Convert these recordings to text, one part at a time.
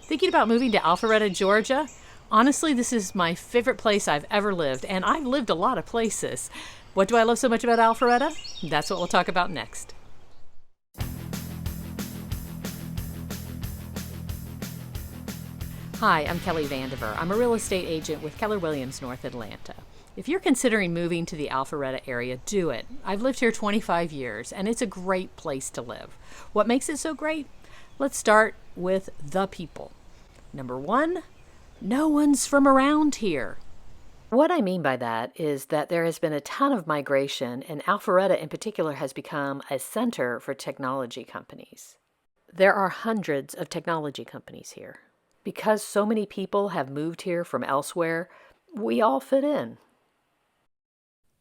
Thinking about moving to Alpharetta, Georgia? Honestly, this is my favorite place I've ever lived, and I've lived a lot of places. What do I love so much about Alpharetta? That's what we'll talk about next. Hi, I'm Kelly Vandever. I'm a real estate agent with Keller Williams, North Atlanta. If you're considering moving to the Alpharetta area, do it. I've lived here 25 years, and it's a great place to live. What makes it so great? Let's start with the people. Number one, no one's from around here. What I mean by that is that there has been a ton of migration, and Alpharetta in particular has become a center for technology companies. There are hundreds of technology companies here. Because so many people have moved here from elsewhere, we all fit in.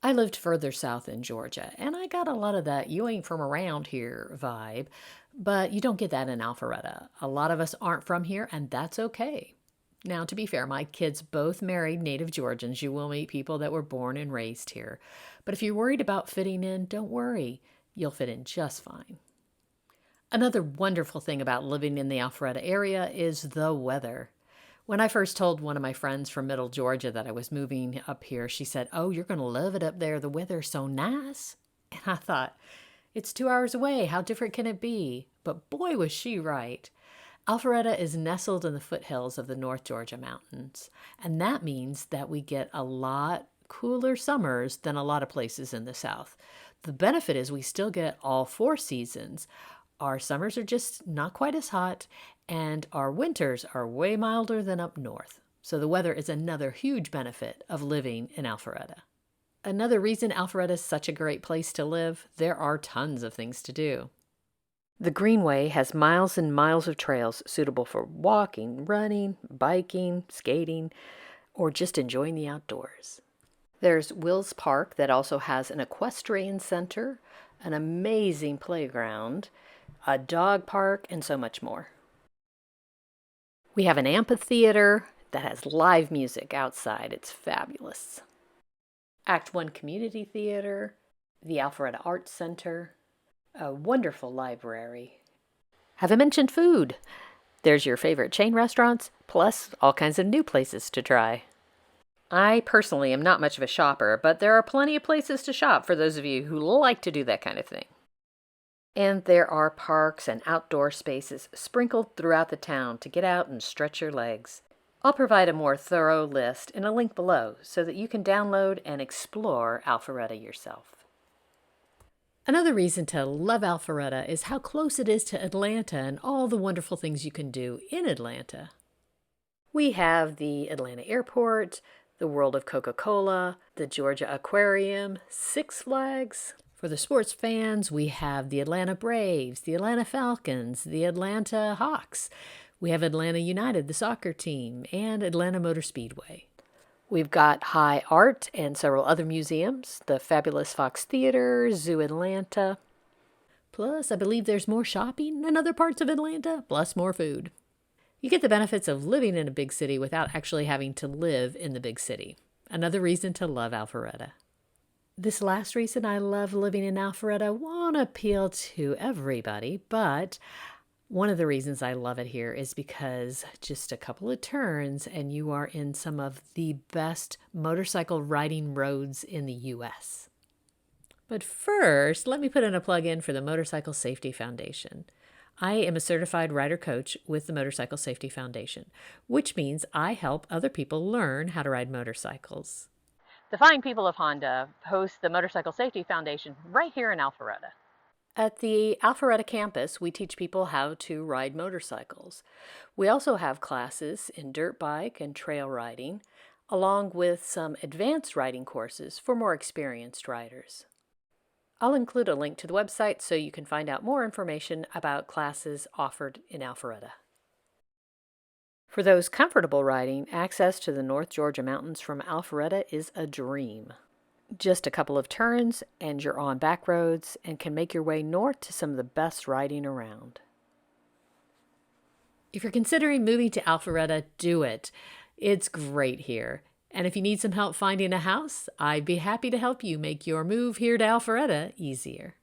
I lived further south in Georgia, and I got a lot of that "you ain't from around here" vibe, but you don't get that in Alpharetta. A lot of us aren't from here, and that's okay. Now, to be fair, my kids both married native Georgians. You will meet people that were born and raised here. But if you're worried about fitting in, don't worry. You'll fit in just fine. Another wonderful thing about living in the Alpharetta area is the weather. When I first told one of my friends from Middle Georgia that I was moving up here, she said, "Oh, you're going to love it up there. The weather's so nice." And I thought, it's 2 hours away. How different can it be? But boy, was she right. Alpharetta is nestled in the foothills of the North Georgia mountains, and that means that we get a lot cooler summers than a lot of places in the South. The benefit is we still get all 4 seasons. Our summers are just not quite as hot, and our winters are way milder than up north. So the weather is another huge benefit of living in Alpharetta. Another reason Alpharetta is such a great place to live, there are tons of things to do. The Greenway has miles and miles of trails suitable for walking, running, biking, skating, or just enjoying the outdoors. There's Wills Park that also has an equestrian center, an amazing playground, a dog park, and so much more. We have an amphitheater that has live music outside. It's fabulous. Act One Community Theater, the Alpharetta Arts Center, a wonderful library. Haven't mentioned food. There's your favorite chain restaurants, plus all kinds of new places to try. I personally am not much of a shopper, but there are plenty of places to shop for those of you who like to do that kind of thing. And there are parks and outdoor spaces sprinkled throughout the town to get out and stretch your legs. I'll provide a more thorough list in a link below so that you can download and explore Alpharetta yourself. Another reason to love Alpharetta is how close it is to Atlanta and all the wonderful things you can do in Atlanta. We have the Atlanta Airport, the World of Coca-Cola, the Georgia Aquarium, Six Flags. For the sports fans, we have the Atlanta Braves, the Atlanta Falcons, the Atlanta Hawks. We have Atlanta United, the soccer team, and Atlanta Motor Speedway. We've got High Art and several other museums, the fabulous Fox Theater, Zoo Atlanta. Plus, I believe there's more shopping in other parts of Atlanta, plus more food. You get the benefits of living in a big city without actually having to live in the big city. Another reason to love Alpharetta. This last reason I love living in Alpharetta won't appeal to everybody, but one of the reasons I love it here is because just a couple of turns and you are in some of the best motorcycle riding roads in the U.S. But first, let me put in a plug-in for the Motorcycle Safety Foundation. I am a certified rider coach with the Motorcycle Safety Foundation, which means I help other people learn how to ride motorcycles. The fine people of Honda host the Motorcycle Safety Foundation right here in Alpharetta. At the Alpharetta campus, we teach people how to ride motorcycles. We also have classes in dirt bike and trail riding, along with some advanced riding courses for more experienced riders. I'll include a link to the website so you can find out more information about classes offered in Alpharetta. For those comfortable riding, access to the North Georgia mountains from Alpharetta is a dream. Just a couple of turns and you're on back roads and can make your way north to some of the best riding around. If you're considering moving to Alpharetta, do it. It's great here. And if you need some help finding a house, I'd be happy to help you make your move here to Alpharetta easier.